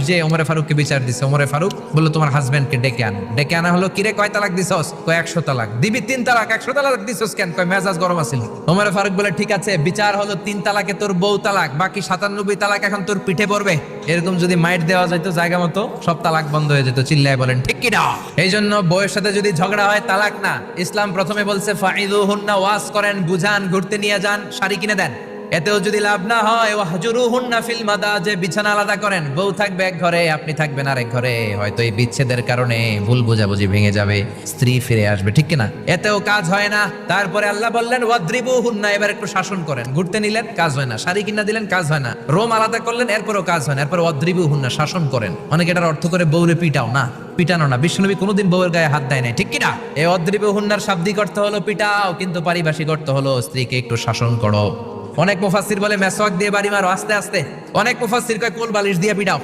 যে ওমরে ফারুককে বিচার দিছে। ওমরে ফারুক বললো তোমার হাজবেন্ডকে ডেকে আন। ডেকে আনা হলো, কিরে কয় তালাক দিছস? কয় 100 তালাক। দিবি 3 তালাক, 100 তালাক দিছস কেন? কয় মেজাজ গরম আছিল। ওমরে ফারুক বলে ঠিক আছে, বিচার হলো 3 তালাকে তোর বউ তালাক, বাকি 97 তালাক এখন তোর পিঠে পড়বে। এরকম যদি মাইট দেওয়া যাইতো জায়গা মতো, সব তালাক বন্ধ হয়ে যেত। চিল্লায় বলেন ঠিক কি না? এই জন্য বউয়ের সাথে যদি ঝগড়া হয় তালাক না, ইসলাম প্রথমে বলছে ফাইদুহুন্না, ওয়াজ করেন, বুঝান, ঘুরতে নিয়ে যান, শাড়ি কিনে দেন। এতেও যদি লাভ না হয়, ওয়াহজুরুহুন্না ফিল মাদাজি, বিছানা আলাদা করেন। বউ থাকবে এক ঘরে, আপনি থাকবেন আরেক ঘরে। হয়তো এই বিচ্ছেদের কারণে ভুল বোঝাবুঝি ভেঙে যাবে, স্ত্রী ফিরে আসবে, ঠিক কিনা? এতেও কাজ হয় না। তারপরে আল্লাহ বললেন ওয়াদ্রিবুহুন্না, এবার একটু শাসন করেন। ঘুরতে নিলেন, কাজ হয় না। শাড়ি কিনা দিলেন, কাজ হয় না। রোম আলাদা করলেন, এরপরও কাজ হয় না। এরপর ওয়াদ্রিবুহুন্না, শাসন করেন। অনেকে এটার অর্থ করে বউরে পিটাও না, পিটানো না। বিশ্বনবী কোনোদিন বউয়ের গায়ে হাত দেয় নাই, ঠিক কিনা? এই ওয়াদ্রিবুহুন্নার শাব্দিক অর্থ হলো পিটাও, কিন্তু পারিভাষিক অর্থ হলো স্ত্রীকে একটু শাসন করো। অনেক মুফাসসির বলে মেসওয়াক দিয়ে বাড়ি মারো আস্তে আস্তে। অনেক মুফাসসির কয় কোল বালিশ দিয়ে পিটাও।